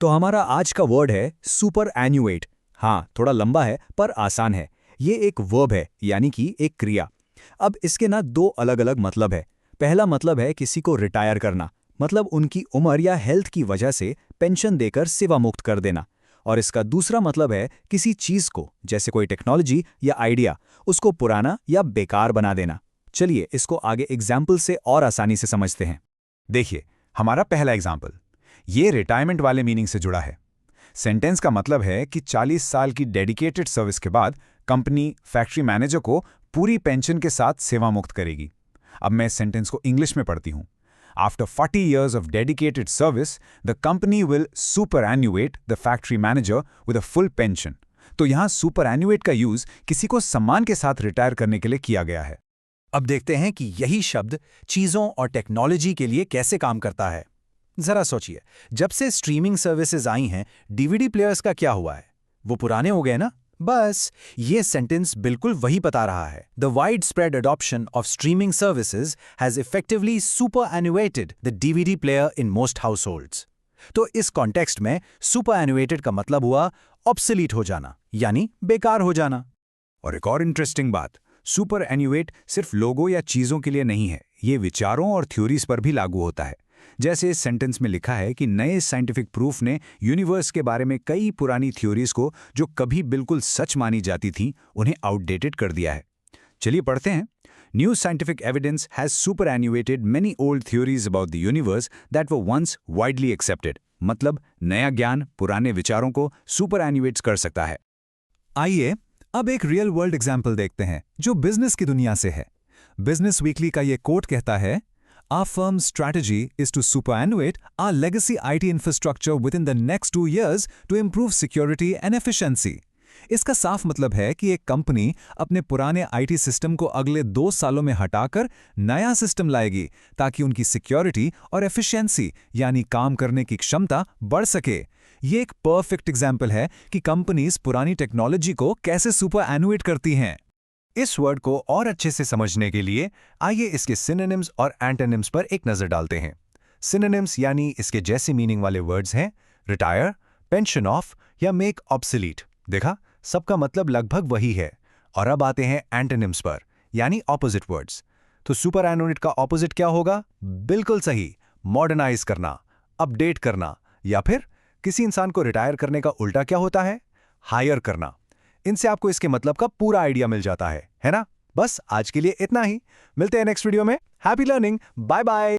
तो हमारा आज का वर्ड है सुपर एन्युएट। हाँ, थोड़ा लंबा है पर आसान है। ये एक वर्ब है, यानी कि एक क्रिया। अब इसके ना दो अलग अलग मतलब है। पहला मतलब है किसी को रिटायर करना, मतलब उनकी उम्र या हेल्थ की वजह से पेंशन देकर सेवा मुक्त कर देना। और इसका दूसरा मतलब है किसी चीज को, जैसे कोई टेक्नोलॉजी या आइडिया, उसको पुराना या बेकार बना देना। चलिए इसको आगे एग्जाम्पल से और आसानी से समझते हैं। देखिए, हमारा पहला एग्जाम्पल ये रिटायरमेंट वाले मीनिंग से जुड़ा है। सेंटेंस का मतलब है कि 40 साल की डेडिकेटेड सर्विस के बाद कंपनी फैक्ट्री मैनेजर को पूरी पेंशन के साथ सेवा मुक्त करेगी। अब मैं इस सेंटेंस को इंग्लिश में पढ़ती हूँ। After 40 years of dedicated service, the company will superannuate the factory manager with a full pension। तो यहाँ superannuate का यूज किसी को सम्मान के साथ रिटायर करने के लिए किया गया है। अब देखते हैं कि यही शब्द चीजों और टेक्नोलॉजी के लिए कैसे काम करता है। जरा सोचिए, जब से स्ट्रीमिंग सर्विसेज आई हैं, डीवीडी प्लेयर्स का क्या हुआ है? वो पुराने हो गए ना? बस ये सेंटेंस बिल्कुल वही बता रहा है। The widespread adoption of streaming services has effectively superannuated the DVD player in most households. तो इस कॉन्टेक्स्ट में सुपर एनुएटेड का मतलब हुआ ऑब्सोलीट हो जाना, यानी बेकार हो जाना। और एक और इंटरेस्टिंग बात, सुपर एन्युएट सिर्फ लोगों या चीज़ों के लिए नहीं है, ये विचारों और थ्योरीज पर भी लागू होता है। जैसे इस सेंटेंस में लिखा है कि नए साइंटिफिक प्रूफ ने यूनिवर्स के बारे में कई पुरानी थ्योरीज को, जो कभी बिल्कुल सच मानी जाती थीं, उन्हें आउटडेटेड कर दिया है। चलिए पढ़ते हैं। New scientific evidence has superannuated many old theories about the universe that were once widely accepted. मतलब नया ज्ञान पुराने विचारों को सुपर एन्युएट कर सकता है। आइए अब एक रियल वर्ल्ड एग्जाम्पल देखते हैं जो बिजनेस की दुनिया से है। बिजनेस वीकली का ये कोट कहता है, Our firm's strategy is to superannuate our legacy IT infrastructure within the next 2 years to improve security and efficiency। इसका साफ मतलब है कि एक कंपनी अपने पुराने IT सिस्टम को अगले 2 सालों में हटाकर नया सिस्टम लाएगी ताकि उनकी सिक्योरिटी और एफिशिएंसी यानी काम करने की क्षमता बढ़ सके। ये एक परफेक्ट एग्जाम्पल है कि कंपनीज पुरानी टेक्नोलॉजी को कैसे सुपर एनुएट करती हैं। इस वर्ड को और अच्छे से समझने के लिए आइए इसके सिनोनिम्स और एंटोनिम्स पर एक नजर डालते हैं। सिनोनिम्स यानी इसके जैसे मीनिंग वाले वर्ड्स हैं रिटायर, पेंशन ऑफ या मेक ऑब्सोलीट। देखा, सबका मतलब लगभग वही है। और अब आते हैं एंटोनिम्स पर, यानी ऑपोजिट वर्ड्स। तो सुपर एनुएट का ऑपोजिट क्या होगा? बिल्कुल सही, मॉडर्नाइज करना, अपडेट करना। या फिर किसी इंसान को रिटायर करने का उल्टा क्या होता है? हायर करना। इनसे आपको इसके मतलब का पूरा आइडिया मिल जाता है ना? बस आज के लिए इतना ही। मिलते हैं नेक्स्ट वीडियो में। Happy learning, bye bye.